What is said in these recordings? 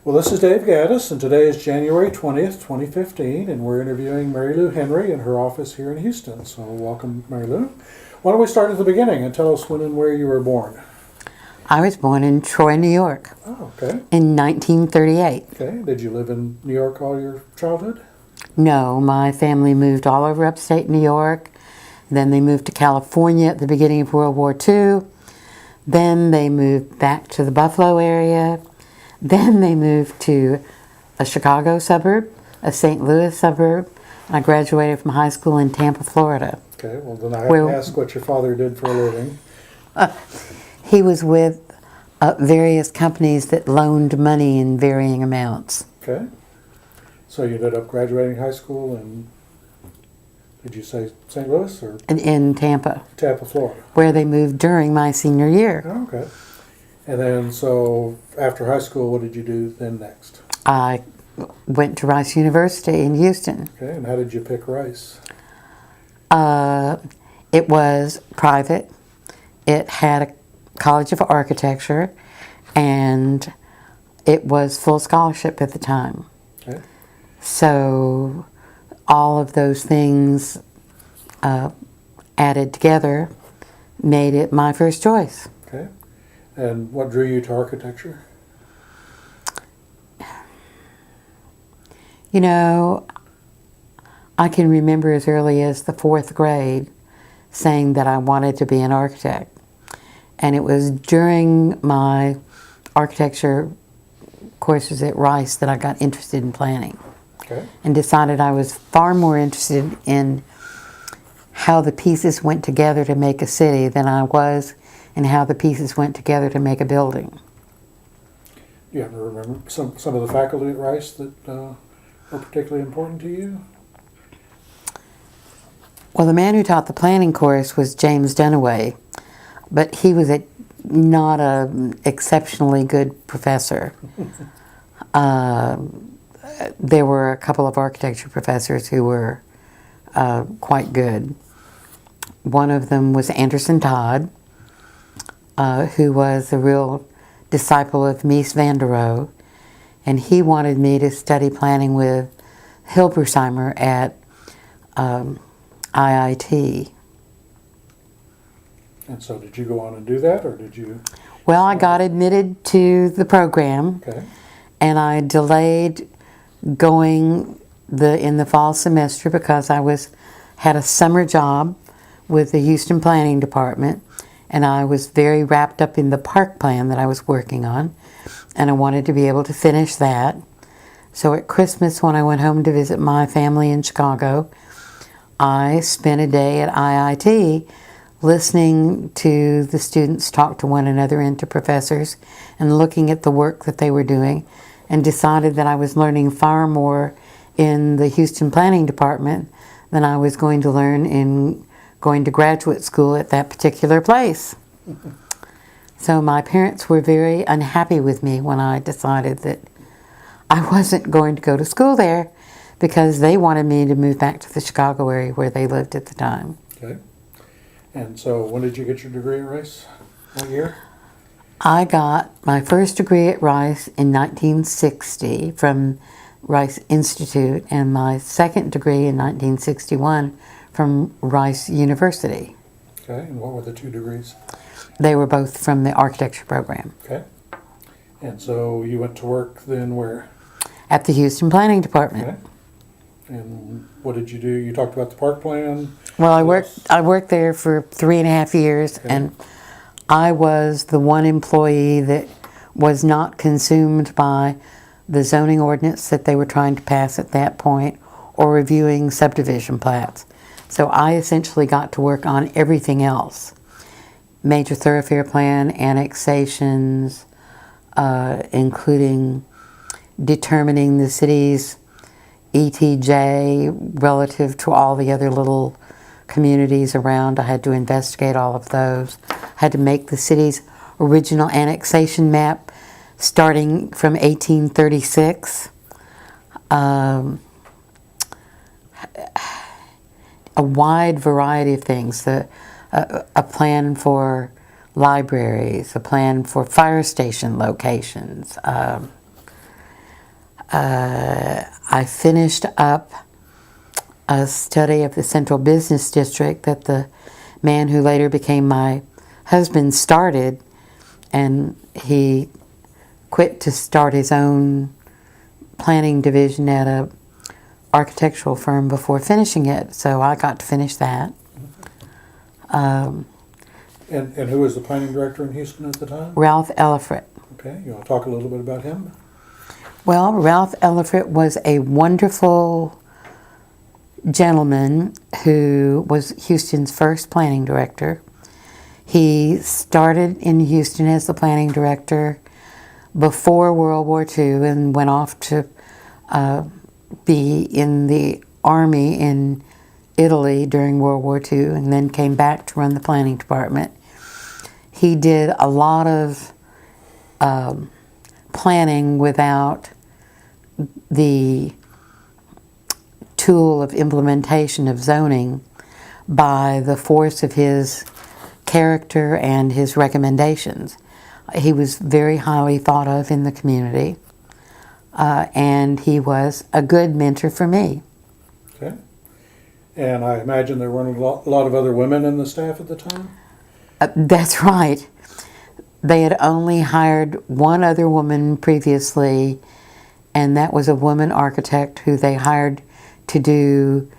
Well, this is Dave Gaddis, and today is January 20th, 2015, and we're interviewing Mary Lou Henry in her office here in Houston. So welcome, Mary Lou. Why don't we start at the beginning and tell us when and where you were born? I was born in Troy, New York Oh, okay. in 1938. Okay. Did you live in New York all your childhood? No, my family moved all over upstate New York. Then they moved to California at the beginning of World War II. Then they moved back to the Buffalo area. Then they moved to a Chicago suburb, a St. Louis suburb. I graduated from high school in Tampa, Florida. Okay. Well, then I have to ask what your father did for a living. He was with various companies that loaned money in varying amounts. Okay. So you ended up graduating high school in, did you say St. Louis or In Tampa, Tampa, Florida? where they moved during my senior year. Oh, okay. And then, so after high school, what did you do then next? I went to Rice University in Houston. Okay, and how did you pick Rice? It was private. It had a College of Architecture, and it was full scholarship at the time. Okay. So all of those things added together made it my first choice. Okay. And what drew you to architecture? You know, I can remember as early as the 4th grade saying that I wanted to be an architect. And it was during my architecture courses at Rice that I got interested in planning. Okay. And decided I was far more interested in how the pieces went together to make a city than I was in how the pieces went together to make a building. Do you ever remember some of the faculty at Rice that were particularly important to you? Well, the man who taught the planning course was James Dunaway, but he was not an exceptionally good professor. There were a couple of architecture professors who were quite good. One of them was Anderson Todd, who was a real disciple of Mies van der Rohe, and he wanted me to study planning with Hilbersheimer at IIT. And so did you go on and do that, or did you? Well, I got admitted to the program, Okay. and I delayed going in the fall semester because I had a summer job with the Houston Planning Department, and I was very wrapped up in the park plan that I was working on, and I wanted to be able to finish that. So at Christmas, when I went home to visit my family in Chicago, I spent a day at IIT listening to the students talk to one another and to professors and looking at the work that they were doing, and decided that I was learning far more in the Houston Planning Department than I was going to learn in going to graduate school at that particular place. So my parents were very unhappy with me when I decided that I wasn't going to go to school there, because they wanted me to move back to the Chicago area where they lived at the time. Okay. And so when did you get your degree at Rice? What year? I got my first degree at Rice in 1960 from Rice Institute, and my second degree in 1961 from Rice University. Okay. And what were the two degrees? They were both from the architecture program. Okay. And so you went to work then where? At the Houston Planning Department. Okay. And what did you do? You talked about the park plan. Well, I worked there for 3.5 years, Okay. and I was the one employee that was not consumed by the zoning ordinance that they were trying to pass at that point, or reviewing subdivision plats. So I essentially got to work on everything else. Major thoroughfare plan, annexations, including determining the city's ETJ relative to all the other little communities around. I had to investigate all of those. I had to make the city's original annexation map starting from 1836. A wide variety of things. A plan for libraries, a plan for fire station locations, I finished up a study of the Central Business District that the man who later became my husband started, and he quit to start his own planning division at a architectural firm before finishing it, so I got to finish that. And who was the planning director in Houston at the time? Ralph Ellifrit. Okay, you want to talk a little bit about him? Well, Ralph Ellifrit was a wonderful gentleman who was Houston's first planning director. He started in Houston as the planning director before World War II and went off to be in the army in Italy during World War II, and then came back to run the planning department. He did a lot of planning without the tool of implementation of zoning by the force of his character and his recommendations. He was very highly thought of in the community, and he was a good mentor for me. Okay. And I imagine there weren't a lot of other women in the staff at the time? That's right. They had only hired one other woman previously, and that was a woman architect who they hired to do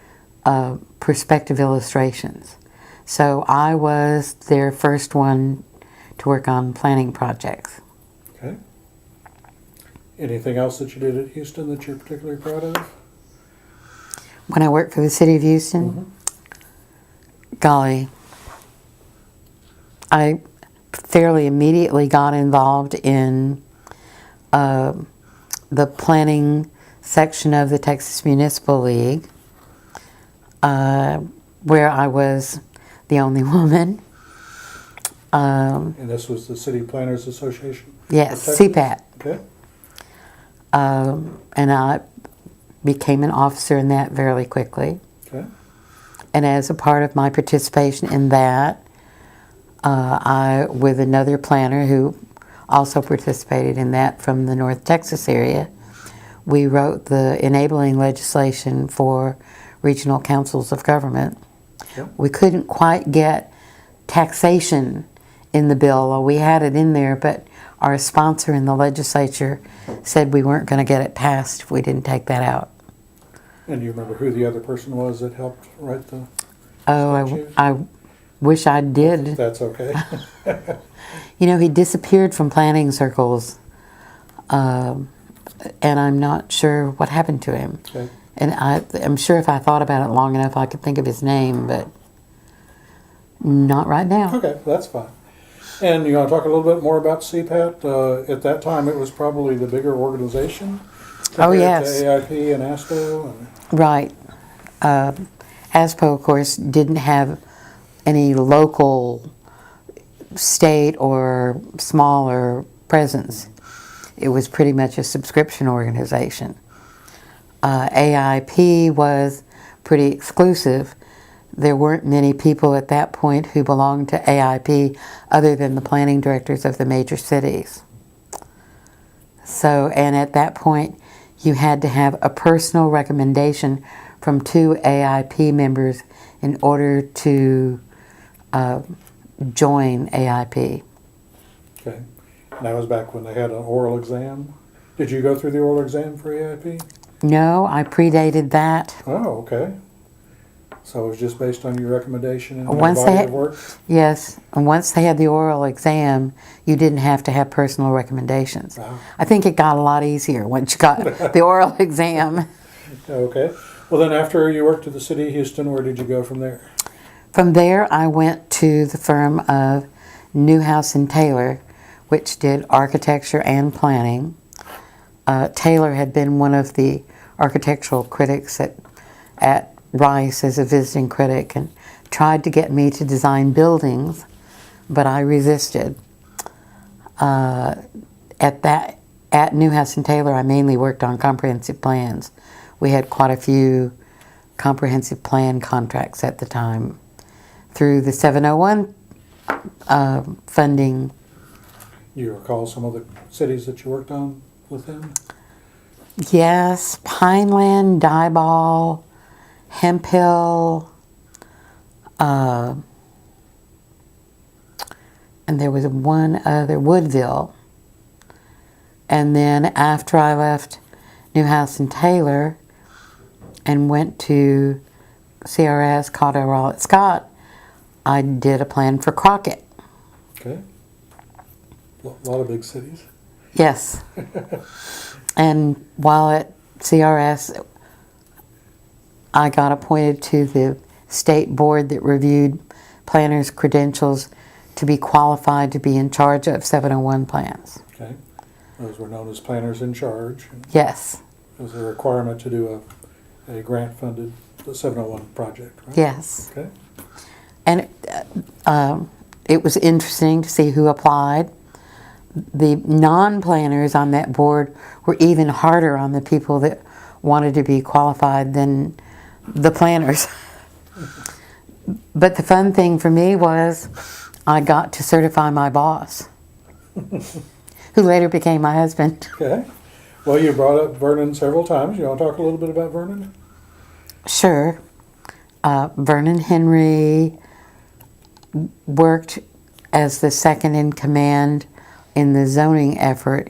perspective illustrations. So I was their first one to work on planning projects. Okay. Anything else that you did at Houston that you're particularly proud of? When I worked for the city of Houston, golly, I fairly immediately got involved in the planning section of the Texas Municipal League, where I was the only woman. And this was the City Planners Association? Yes, of Texas? CPAT. Okay. And I became an officer in that fairly quickly. Okay. And as a part of my participation in that, I, with another planner who also participated in that from the North Texas area, we wrote the enabling legislation for regional councils of government. Yep. We couldn't quite get taxation in the bill. We had it in there, but our sponsor in the legislature said we weren't going to get it passed if we didn't take that out. And do you remember who the other person was that helped write the statute? I wish I did. That's okay. You know, he disappeared from planning circles, and I'm not sure what happened to him. Okay. And I'm sure if I thought about it long enough, I could think of his name, but not right now. Okay, that's fine. And you want to talk a little bit more about CPAT? At that time, it was probably the bigger organization. Oh, compared yes. To AIP and ASPO. And, Right. ASPO, of course, didn't have any local, state, or smaller presence. It was pretty much a subscription organization. AIP was pretty exclusive. There weren't many people at that point who belonged to AIP other than the planning directors of the major cities. So, and at that point, you had to have a personal recommendation from 2 AIP members in order to join AIP. okay. And that was back when they had an oral exam. Did you go through the oral exam for AIP? No, I predated that. Oh, okay. So it was just based on your recommendation and your Once they body had- of work? Yes, and once they had the oral exam, you didn't have to have personal recommendations. Wow. I think it got a lot easier once you got the oral exam. Okay. Well, then after you worked at the City of Houston, where did you go from there? From there, I went to the firm of Newhouse and Taylor, which did architecture and planning. Taylor had been one of the architectural critics at Rice as a visiting critic and tried to get me to design buildings, but I resisted. At Newhouse and Taylor, I mainly worked on comprehensive plans. We had quite a few comprehensive plan contracts at the time. Through the 701 funding, Do you recall some of the cities that you worked on with them? Yes, Pineland, Dieball, Hemp Hill, and there was one other, Woodville. And then after I left Newhouse and Taylor and went to CRS, Caldwell Rowlett Scott, I did a plan for Crockett. Okay. A lot of big cities. Yes. And while at CRS, I got appointed to the state board that reviewed planners' credentials to be qualified to be in charge of 701 plans. Okay. Those were known as planners in charge. Yes. It was a requirement to do a grant-funded 701 project, right? Yes. Okay. And it was interesting to see who applied. The non-planners on that board were even harder on the people that wanted to be qualified than the planners. But the fun thing for me was I got to certify my boss, who later became my husband. Okay. Well, you brought up Vernon several times. You want to talk a little bit about Vernon? Sure. Vernon Henry worked as the second in command in the zoning effort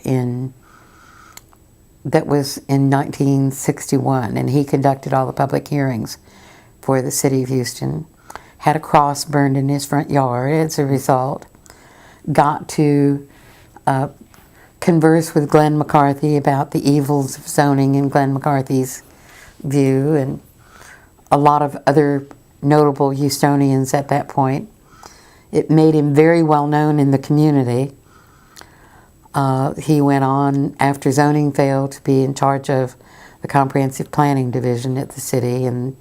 that was in 1961, and he conducted all the public hearings for the city of Houston. Had a cross burned in his front yard as a result. Got to converse with Glenn McCarthy about the evils of zoning in Glenn McCarthy's view, and a lot of other notable Houstonians at that point. It made him very well known in the community. He went on, after zoning failed, to be in charge of the comprehensive planning division at the city, and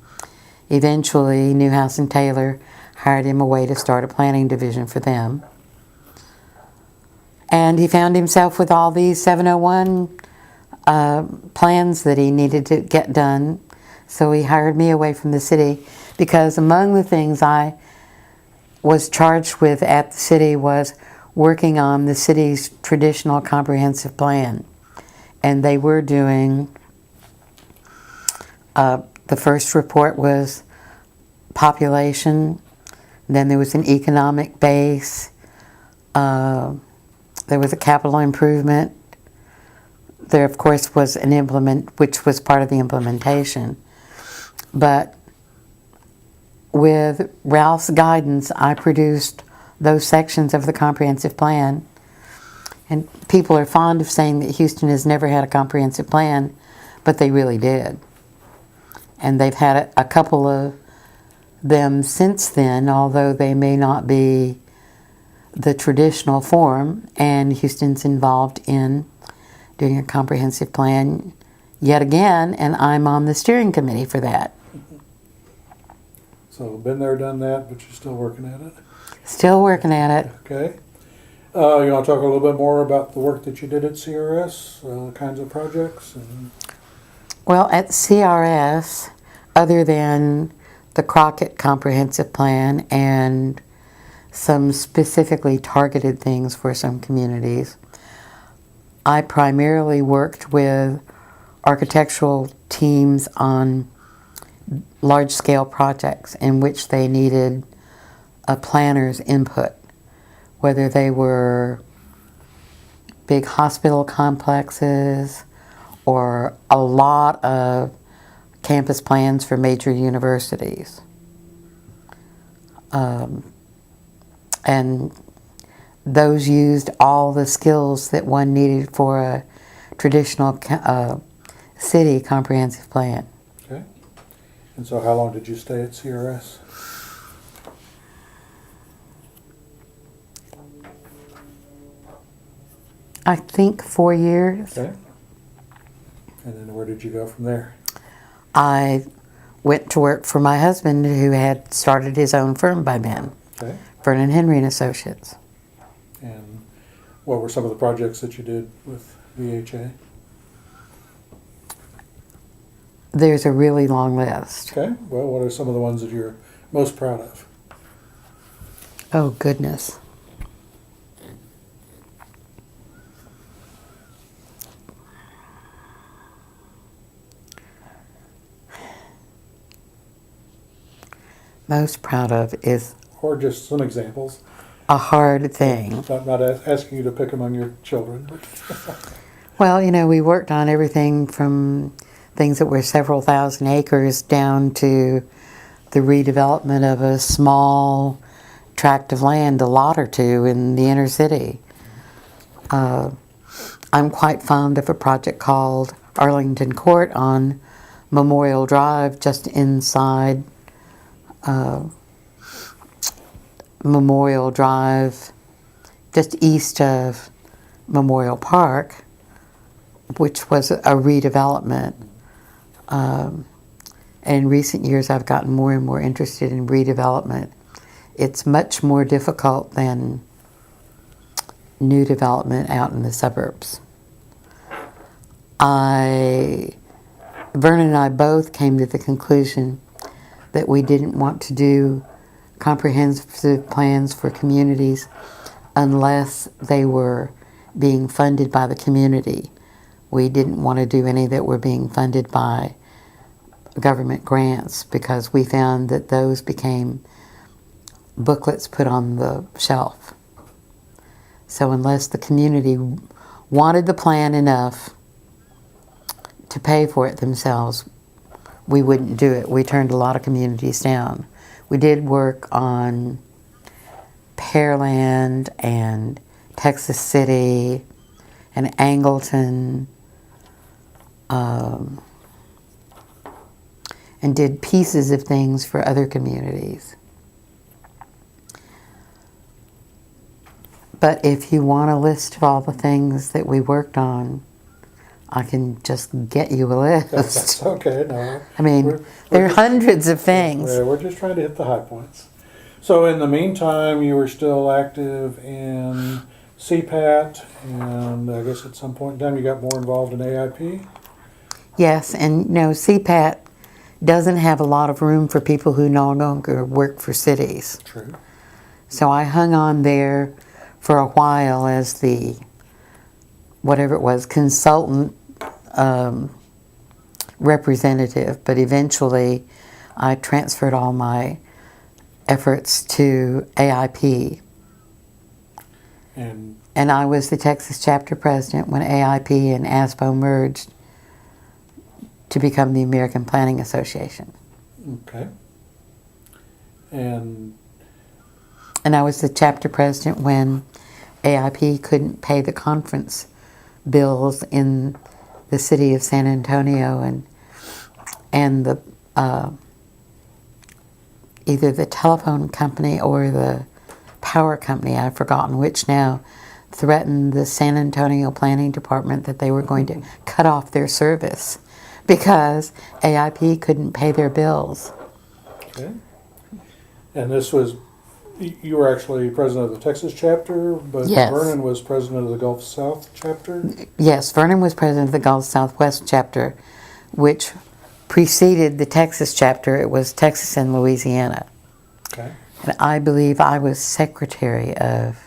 eventually Newhouse and Taylor hired him away to start a planning division for them. And he found himself with all these 701 plans that he needed to get done. So he hired me away from the city, because among the things I was charged with at the city was working on the city's traditional comprehensive plan. And they were doing, the first report was population, then there was an economic base, there was a capital improvement, there of course was an which was part of the implementation. But with Ralph's guidance, I produced those sections of the comprehensive plan. And people are fond of saying that Houston has never had a comprehensive plan, but they really did. And they've had a couple of them since then, although they may not be the traditional form, and Houston's involved in doing a comprehensive plan yet again, and I'm on the steering committee for that. So been there, done that, but you're still working at it. Still working at it. Okay. You want to talk a little bit more about the work that you did at CRS, kinds of projects? Well, at CRS, other than the Crockett Comprehensive Plan and some specifically targeted things for some communities, I primarily worked with architectural teams on large-scale projects in which they needed a planner's input, whether they were big hospital complexes or a lot of campus plans for major universities. And those used all the skills that one needed for a traditional city comprehensive plan. Okay. And so how long did you stay at CRS? I think 4 years. Okay. And then where did you go from there? I went to work for my husband, who had started his own firm by then, Okay. Vernon Henry and Associates. And what were some of the projects that you did with VHA? There's a really long list. Okay. Well, what are some of the ones that you're most proud of? Oh, goodness. most proud of is Or just some examples. a hard thing. Not asking you to pick among your children. But Well, we worked on everything from things that were several thousand acres down to the redevelopment of a small tract of land, a lot or two in the inner city. I'm quite fond of a project called Arlington Court on Memorial Drive, just inside Memorial Drive, just east of Memorial Park, which was a redevelopment. In recent years, I've gotten more and more interested in redevelopment. It's much more difficult than new development out in the suburbs. Vernon and I both came to the conclusion that we didn't want to do comprehensive plans for communities unless they were being funded by the community. We didn't want to do any that were being funded by government grants because we found that those became booklets put on the shelf. So unless the community wanted the plan enough to pay for it themselves, we wouldn't do it. We turned a lot of communities down. We did work on Pearland and Texas City and Angleton, and did pieces of things for other communities. But if you want a list of all the things that we worked on, I can just get you a list. that's okay. No, I mean, there are hundreds of things. yeah, we're just trying to hit the high points. So in the meantime, you were still active in CPAT, and I guess at some point in time you got more involved in AIP? Yes, and CPAT doesn't have a lot of room for people who no longer work for cities. True. So I hung on there for a while as the, whatever it was, consultant representative, but eventually I transferred all my efforts to AIP. And I was the Texas chapter president when AIP and ASPO merged to become the American Planning Association. okay. And I was the chapter president when AIP couldn't pay the conference bills in the city of San Antonio, and the either the telephone company or the power company, I've forgotten which now, threatened the San Antonio Planning Department that they were going to cut off their service because AIP couldn't pay their bills. okay. And this was, you were actually president of the Texas chapter, but Yes. Vernon was president of the Gulf South chapter? Yes, Vernon was president of the Gulf Southwest chapter, which preceded the Texas chapter. It was Texas and Louisiana. Okay. And I believe I was secretary of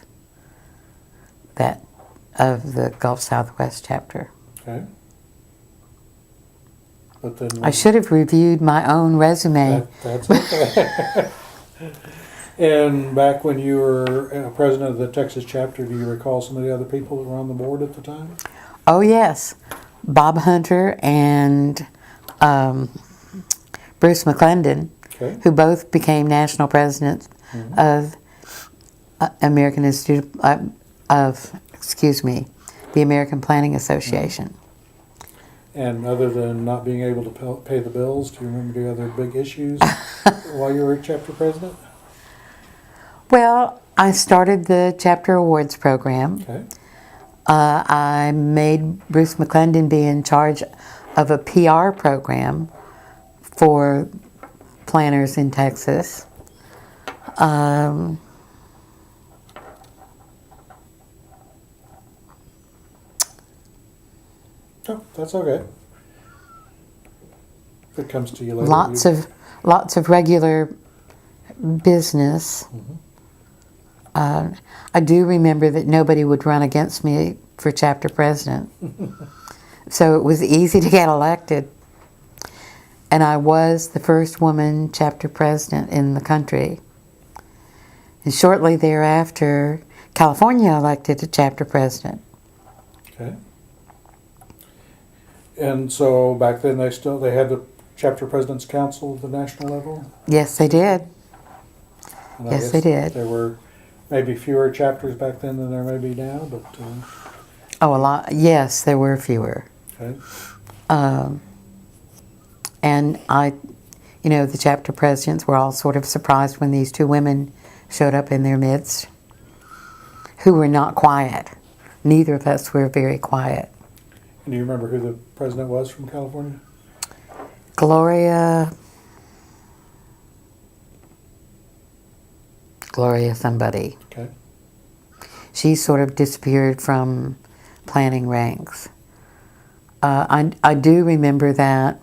the Gulf Southwest chapter. Okay. But then I should have reviewed my own resume. that's okay. And back when you were president of the Texas chapter, do you recall some of the other people that were on the board at the time? Oh yes, Bob Hunter and Bruce McClendon, Okay. who both became national presidents of American Institute the American Planning Association. And other than not being able to pay the bills, do you remember the other big issues while you were chapter president? Well, I started the chapter awards program. Okay. I made Bruce McClendon be in charge of a PR program for planners in Texas. Oh, that's okay. If it comes to you later. Lots of regular business. I do remember that nobody would run against me for chapter president, so it was easy to get elected. And I was the first woman chapter president in the country. And shortly thereafter, California elected a chapter president. Okay. And so back then they had the chapter president's council at the national level? Yes, they did. And I Yes, guess they did. There were maybe fewer chapters back then than there may be now, but Oh, a lot. Yes, there were fewer. okay. And the chapter presidents were all sort of surprised when these two women showed up in their midst, who were not quiet. Neither of us were very quiet. And do you remember who the president was from California? Gloria somebody. Okay. She sort of disappeared from planning ranks. I do remember that.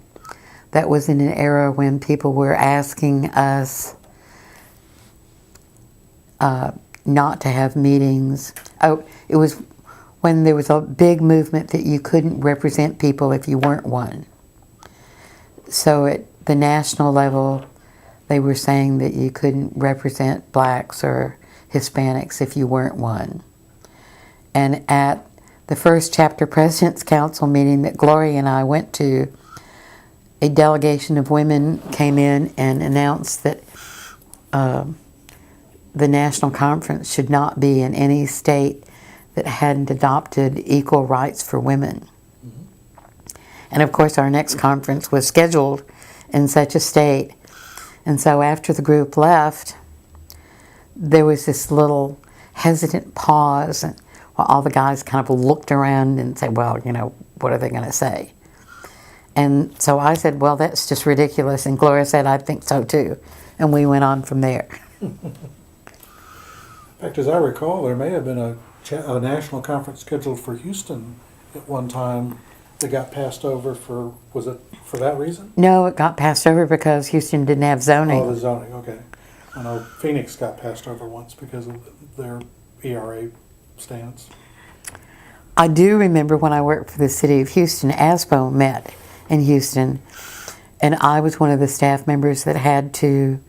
That was in an era when people were asking us not to have meetings. Oh, it was when there was a big movement that you couldn't represent people if you weren't one. So at the national level, they were saying that you couldn't represent blacks or Hispanics if you weren't one. And at the first chapter president's council meeting that Gloria and I went to, a delegation of women came in and announced that the national conference should not be in any state that hadn't adopted equal rights for women. And of course, our next conference was scheduled in such a state. And so after the group left, there was this little hesitant pause, and while all the guys kind of looked around and said, well, what are they going to say? And so I said, well, that's just ridiculous. And Gloria said, I think so too. And we went on from there. In fact, as I recall, there may have been a national conference scheduled for Houston at one time that got passed over was it for that reason? No, it got passed over because Houston didn't have zoning. Oh, the zoning, okay. I know Phoenix got passed over once because of their ERA stance. I do remember when I worked for the city of Houston, ASPO met in Houston, and I was one of the staff members that had to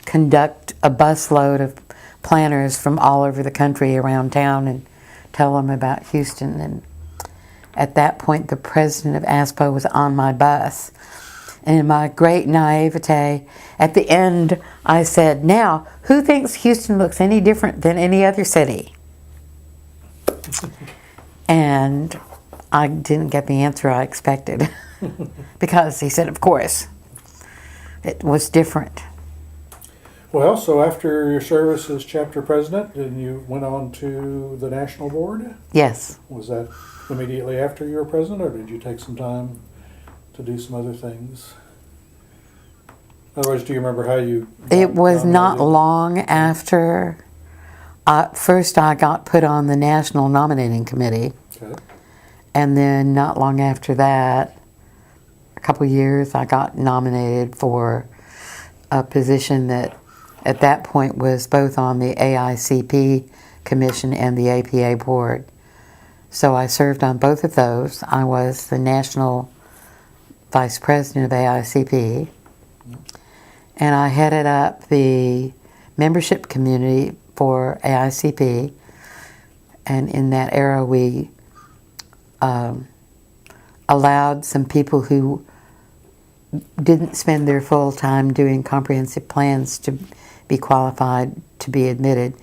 conduct a busload of planners from all over the country around town and tell them about Houston. And at that point, the president of ASPO was on my bus. And in my great naivete, at the end, I said, now, who thinks Houston looks any different than any other city? And I didn't get the answer I expected because he said, of course, it was different. Well, so after your service as chapter president, then you went on to the national board? Yes. Was that immediately after you were president, or did you take some time to do some other things? In other words, do you remember how you... It was not long after. First, I got put on the National Nominating Committee. Okay. And then not long after that, a couple of years, I got nominated for a position that at that point was both on the AICP Commission and the APA Board. So I served on both of those. I was the National Vice President of AICP, and I headed up the membership community for AICP, and in that era we allowed some people who didn't spend their full time doing comprehensive plans to be qualified to be admitted,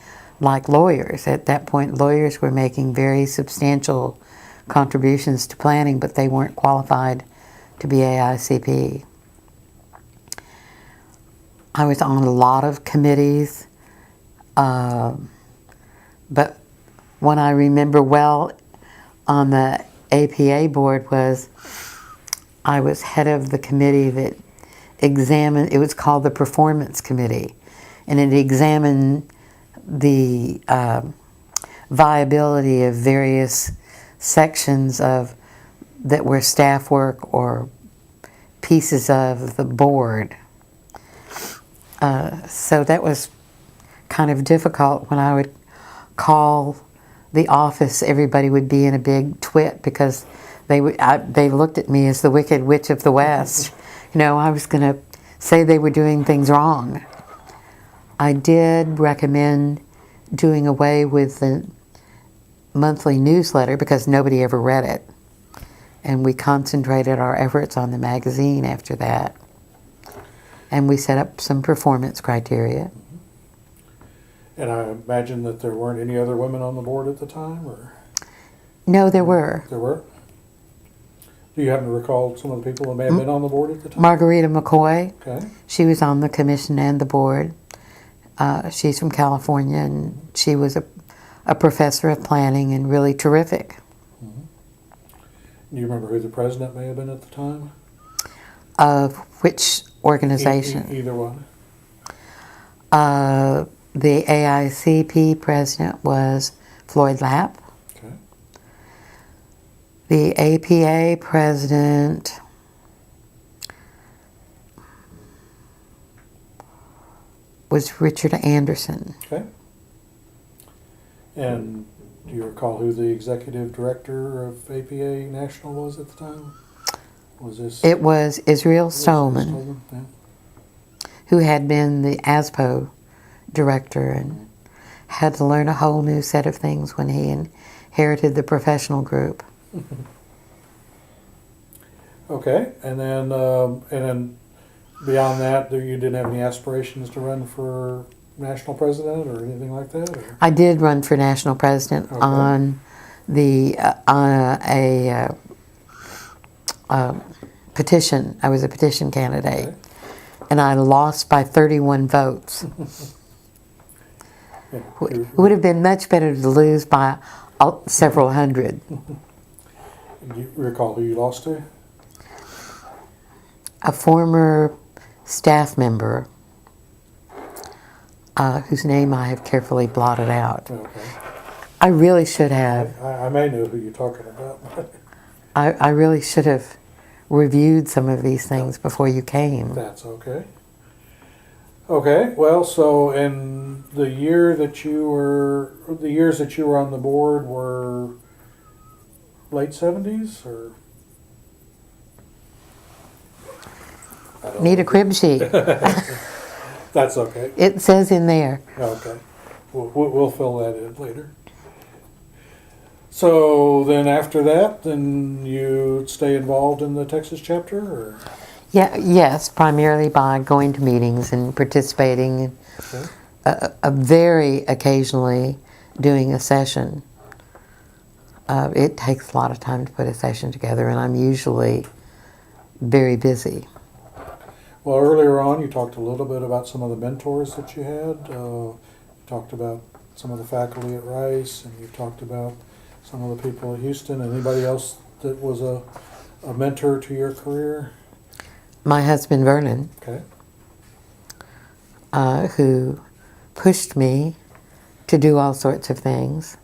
like lawyers. At that point, lawyers were making very substantial contributions to planning, but they weren't qualified to be AICP. I was on a lot of committees, but one I remember well on the APA board was I was head of the committee that examined, it was called the Performance Committee, and it examined the viability of various sections of that were staff work or pieces of the board. So that was kind of difficult. When I would call the office, everybody would be in a big twit because they looked at me as the Wicked Witch of the West I was going to say they were doing things wrong. I did recommend doing away with the monthly newsletter because nobody ever read it. And we concentrated our efforts on the magazine after that. And we set up some performance criteria. And I imagine that there weren't any other women on the board at the time, or No, there were. there were? Do you happen to recall some of the people that may have been on the board at the time? Margarita McCoy, Okay. she was on the commission and the board. She's from California, and she was a professor of planning and really terrific. Do you remember who the president may have been at the time? Of which organization? Either one. The AICP president was Floyd Lapp. Okay. The APA president was Richard Anderson. Okay. And do you recall who the executive director of APA National was at the time? Was this? It was Israel was it Stolman, Yeah. who had been the ASPO director and had to learn a whole new set of things when he inherited the professional group. Okay, and then beyond that, you didn't have any aspirations to run for national president or anything like that? Or? I did run for national president Okay. on a petition. I was a petition candidate, Okay. and I lost by 31 votes. Yeah. It would have been much better to lose by several hundred. Do you recall who you lost to? A former staff member whose name I have carefully blotted out. Okay. I really should have. I may know who you're talking about. I really should have reviewed some of these things before you came. That's okay. Okay, well, so in the years that you were on the board were late 70s, or? I don't Need know. a crib sheet. That's okay. It says in there. Okay. We'll fill that in later. So then after that, then you stay involved in the Texas chapter, or? Yeah, yes, primarily by going to meetings and participating, Okay. very occasionally doing a session. It takes a lot of time to put a session together, and I'm usually very busy. Well, earlier on, you talked a little bit about some of the mentors that you had. You talked about some of the faculty at Rice, and you talked about some of the people at Houston. Anybody else that was a mentor to your career? My husband, Vernon, Okay. who pushed me to do all sorts of things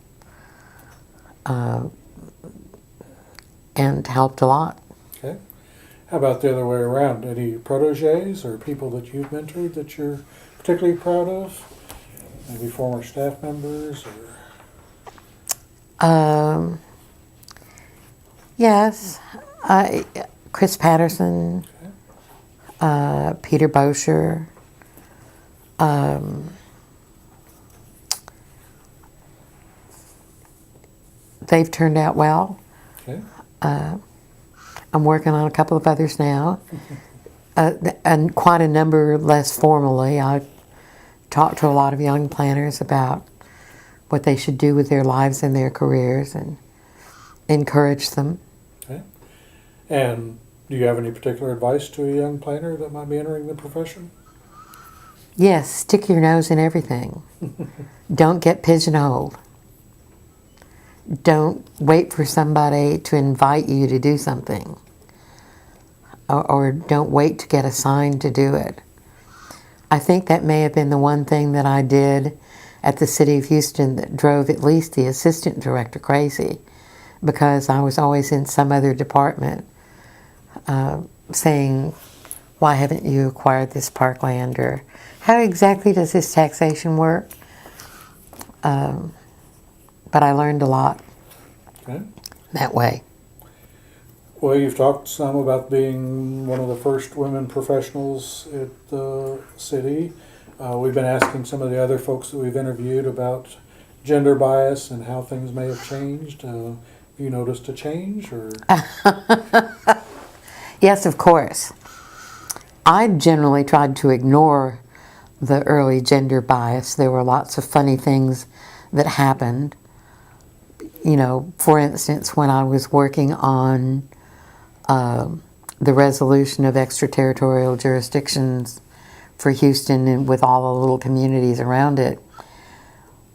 and helped a lot. Okay. How about the other way around? Any proteges or people that you've mentored that you're particularly proud of? Maybe former staff members, or? Yes, Chris Patterson, Peter Bosher, they've turned out well. Okay. I'm working on a couple of others now, and quite a number less formally. I've talked to a lot of young planners about what they should do with their lives and their careers and encourage them. Okay. And do you have any particular advice to a young planner that might be entering the profession? Yes, stick your nose in everything. Don't get pigeonholed. Don't wait for somebody to invite you to do something. Or don't wait to get assigned to do it. I think that may have been the one thing that I did at the City of Houston that drove at least the assistant director crazy, because I was always in some other department saying, why haven't you acquired this parkland, or how exactly does this taxation work? But I learned a lot Okay. that way. Well, you've talked some about being one of the first women professionals at the city. We've been asking some of the other folks that we've interviewed about gender bias and how things may have changed. Have you noticed a change, or? Yes, of course. I generally tried to ignore the early gender bias. There were lots of funny things that happened. You know, for instance, when I was working on the resolution of extraterritorial jurisdictions for Houston and with all the little communities around it,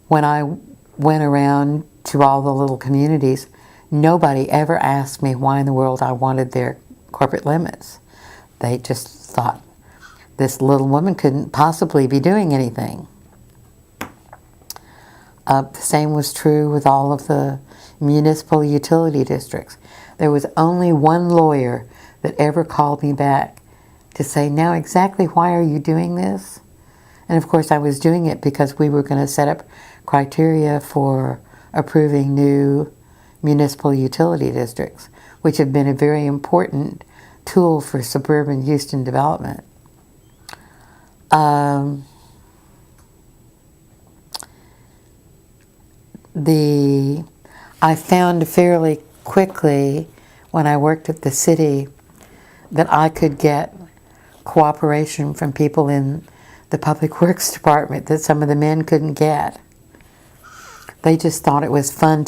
when I went around to all the little communities, nobody ever asked me why in the world I wanted their corporate limits. They just thought this little woman couldn't possibly be doing anything. The same was true with all of the municipal utility districts. There was only one lawyer that ever called me back to say, now exactly why are you doing this? And of course I was doing it because we were going to set up criteria for approving new municipal utility districts, which have been a very important tool for suburban Houston development. I found fairly quickly when I worked at the city that I could get cooperation from people in the Public Works Department that some of the men couldn't get. They just thought it was fun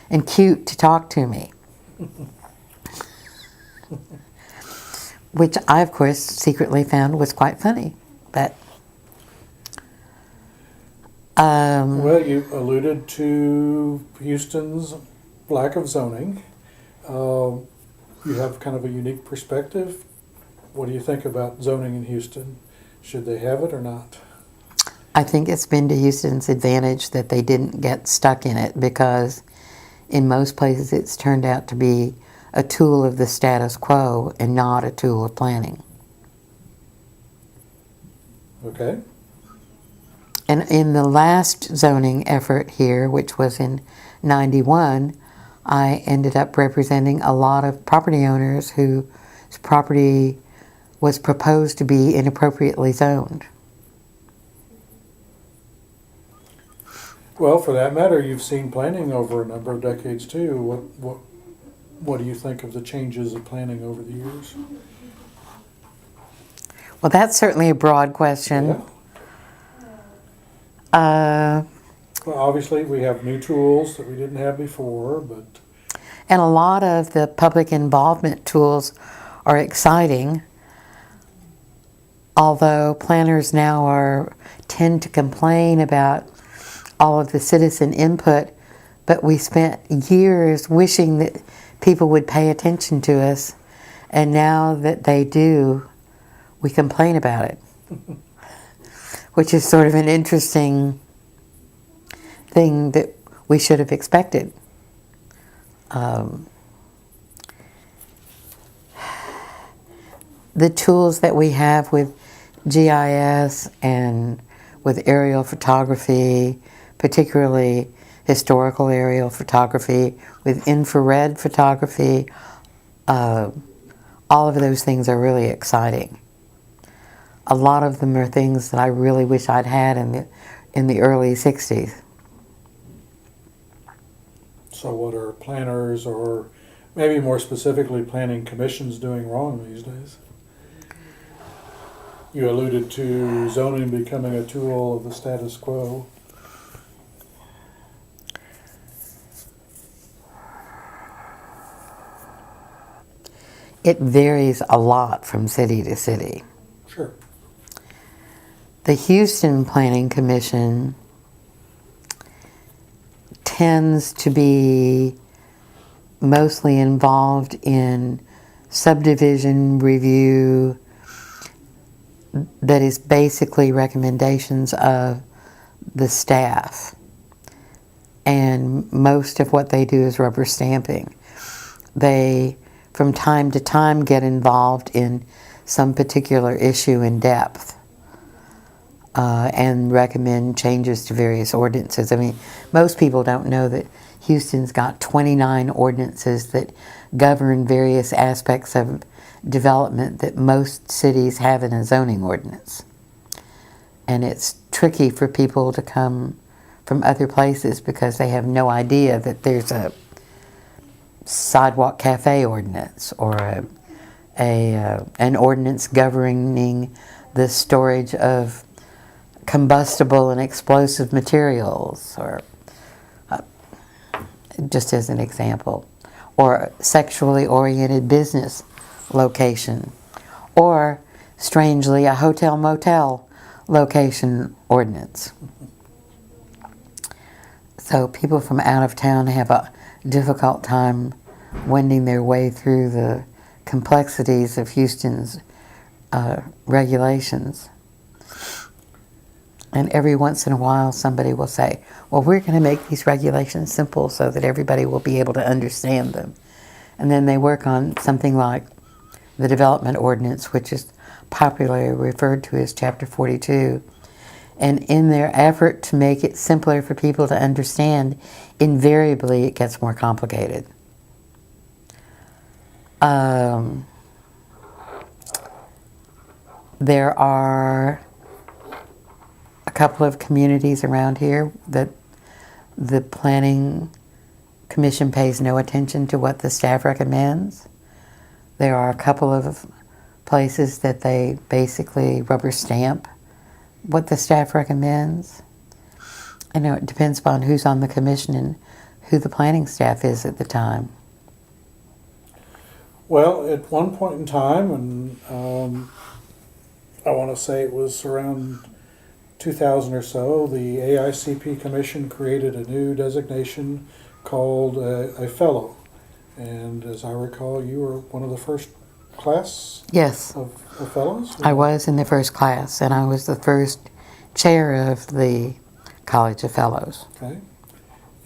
and cute to talk to me. Which I, of course, secretly found was quite funny. But Well, you alluded to Houston's lack of zoning. You have kind of a unique perspective. What do you think about zoning in Houston? Should they have it or not? I think it's been to Houston's advantage that they didn't get stuck in it, because in most places it's turned out to be a tool of the status quo and not a tool of planning. Okay. And in the last zoning effort here, which was in '91, I ended up representing a lot of property owners whose property was proposed to be inappropriately zoned. Well, for that matter, you've seen planning over a number of decades too. What do you think of the changes of planning over the years? Well, that's certainly a broad question. Yeah. Well, obviously, we have new tools that we didn't have before, but And a lot of the public involvement tools are exciting, although planners now tend to complain about all of the citizen input, but we spent years wishing that people would pay attention to us, and now that they do, we complain about it, which is sort of an interesting thing that we should have expected. The tools that we have with GIS and with aerial photography, particularly historical aerial photography, with infrared photography, all of those things are really exciting. A lot of them are things that I really wish I'd had in the early 60s. so what are planners, or maybe more specifically planning commissions, doing wrong these days? You alluded to zoning becoming a tool of the status quo. It varies a lot from city to city. Sure. The Houston Planning Commission tends to be mostly involved in subdivision review that is basically recommendations of the staff. And most of what they do is rubber stamping. They, from time to time, get involved in some particular issue in depth and recommend changes to various ordinances. I mean, most people don't know that Houston's got 29 ordinances that govern various aspects of development that most cities have in a zoning ordinance. And it's tricky for people to come from other places because they have no idea that there's a sidewalk cafe ordinance or an ordinance governing the storage of combustible and explosive materials, or just as an example, or sexually oriented business location, or strangely a hotel motel location ordinance. So people from out of town have a difficult time wending their way through the complexities of Houston's regulations. And every once in a while somebody will say, well, we're going to make these regulations simple so that everybody will be able to understand them. And then they work on something like the development ordinance, which is popularly referred to as Chapter 42. And in their effort to make it simpler for people to understand, invariably it gets more complicated. There are a couple of communities around here that the Planning Commission pays no attention to what the staff recommends. There are a couple of places that they basically rubber stamp what the staff recommends. I know it depends upon who's on the commission and who the planning staff is at the time. Well, at one point in time, and I want to say it was around 2000 or so, the AICP Commission created a new designation called a fellow. And as I recall, you were one of the first class Yes, of fellows? I was in the first class, and I was the first chair of the College of Fellows. Okay.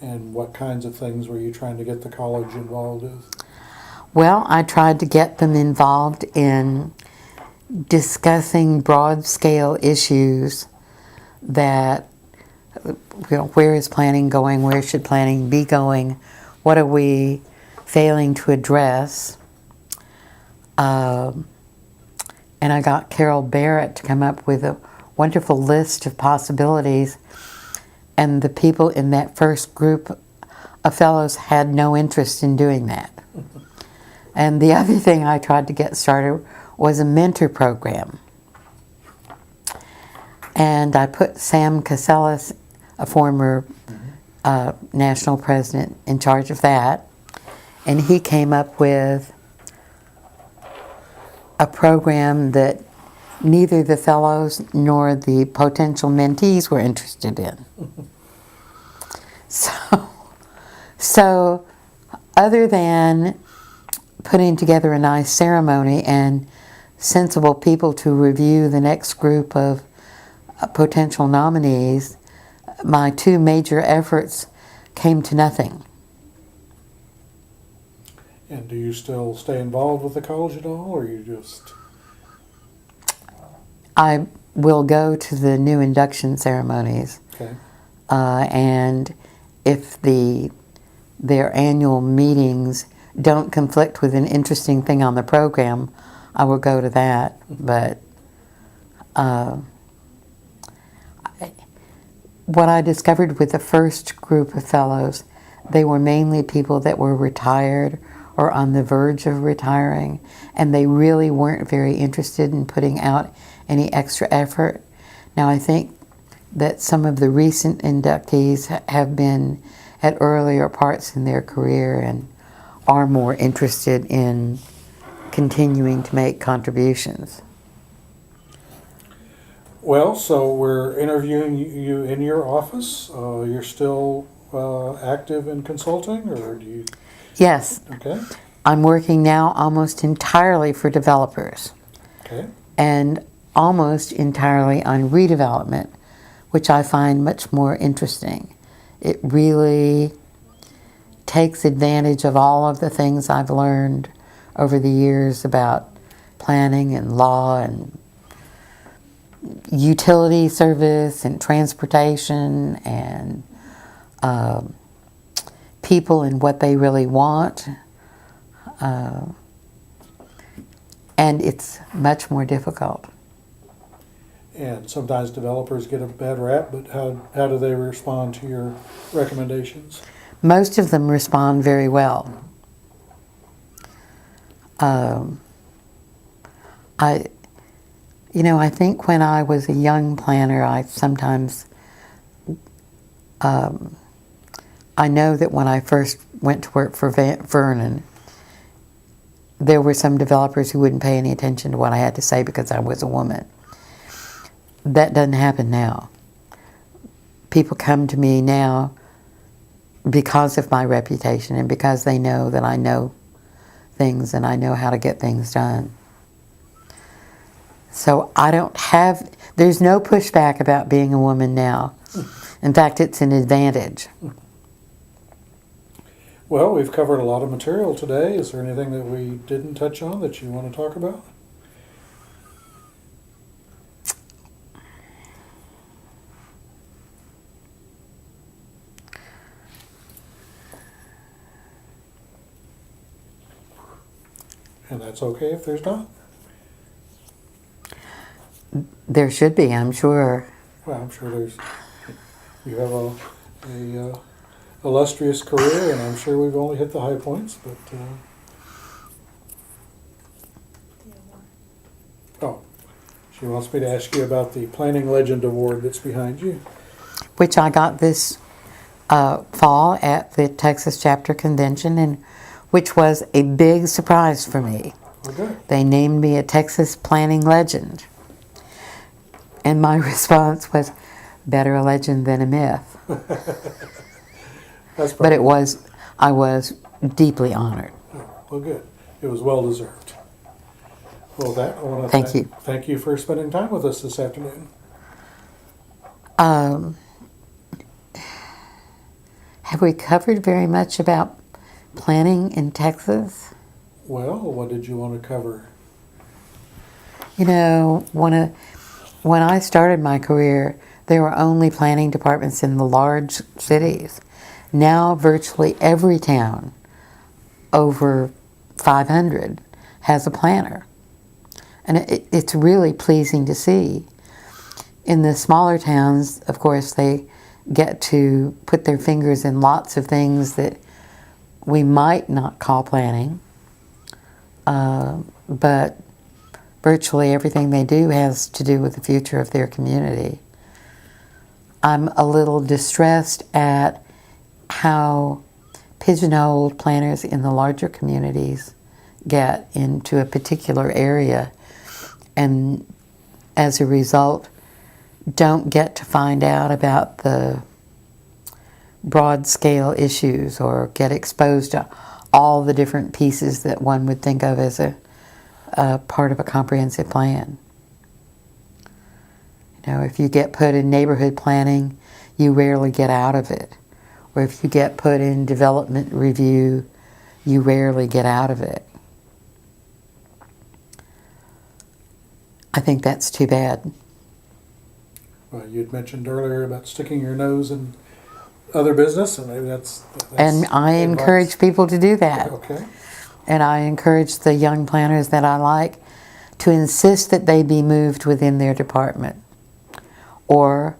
And what kinds of things were you trying to get the college involved with? Well, I tried to get them involved in discussing broad-scale issues that, where is planning going? Where should planning be going? What are we failing to address? And I got Carol Barrett to come up with a wonderful list of possibilities, and the people in that first group of fellows had no interest in doing that. And the other thing I tried to get started was a mentor program. And I put Sam Casellas, a former national president, in charge of that. And he came up with a program that neither the fellows nor the potential mentees were interested in. So other than putting together a nice ceremony and sensible people to review the next group of potential nominees, my two major efforts came to nothing. And do you still stay involved with the college at all, or you just... I will go to the new induction ceremonies. Okay. And if their annual meetings don't conflict with an interesting thing on the program, I will go to that. But what I discovered with the first group of fellows, they were mainly people that were retired or on the verge of retiring, and they really weren't very interested in putting out any extra effort. Now, I think that some of the recent inductees have been at earlier parts in their career and are more interested in continuing to make contributions. Well, so we're interviewing you in your office. You're still active in consulting, or do you... Yes. Okay. I'm working now almost entirely for developers. Okay. And almost entirely on redevelopment, which I find much more interesting. It really takes advantage of all of the things I've learned over the years about planning and law and utility service and transportation and people and what they really want. And it's much more difficult. And sometimes developers get a bad rap, but how do they respond to your recommendations? Most of them respond very well. I think when I was a young planner, I sometimes, I know that when I first went to work for Vernon, there were some developers who wouldn't pay any attention to what I had to say because I was a woman. That doesn't happen now. People come to me now because of my reputation and because they know that I know things and I know how to get things done. So there's no pushback about being a woman now. In fact, it's an advantage. Well, we've covered a lot of material today. Is there anything that we didn't touch on that you want to talk about? And that's okay if there's not? There should be, I'm sure. Well, I'm sure you have a illustrious career, and I'm sure we've only hit the high points, but oh, she wants me to ask you about the Planning Legend Award that's behind you. Which I got this fall at the Texas Chapter Convention, and which was a big surprise for me. Okay. They named me a Texas Planning Legend. And my response was, better a legend than a myth. But I was deeply honored. Well, good. It was well deserved. Well, I want to thank you for spending time with us this afternoon. Have we covered very much about planning in Texas? Well, what did you want to cover? When I started my career, there were only planning departments in the large cities. Now virtually every town over 500 has a planner. And it's really pleasing to see. In the smaller towns, of course, they get to put their fingers in lots of things that we might not call planning, but virtually everything they do has to do with the future of their community. I'm a little distressed at how pigeonholed planners in the larger communities get into a particular area, and as a result don't get to find out about the broad scale issues or get exposed to all the different pieces that one would think of as a part of a comprehensive plan. If you get put in neighborhood planning, you rarely get out of it. Or if you get put in development review, you rarely get out of it. I think that's too bad. Well, you'd mentioned earlier about sticking your nose in other business, and maybe that's and I advice. Encourage people to do that. Okay. And I encourage the young planners that I like to insist that they be moved within their department or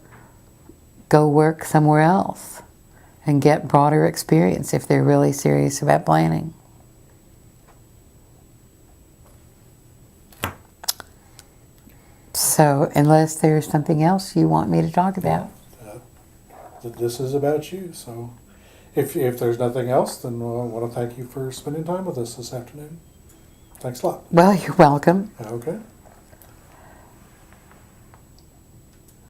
go work somewhere else and get broader experience if they're really serious about planning. So, unless there's something else you want me to talk about. This is about you, so if there's nothing else, then I want to thank you for spending time with us this afternoon. Thanks a lot. Well, you're welcome. Okay.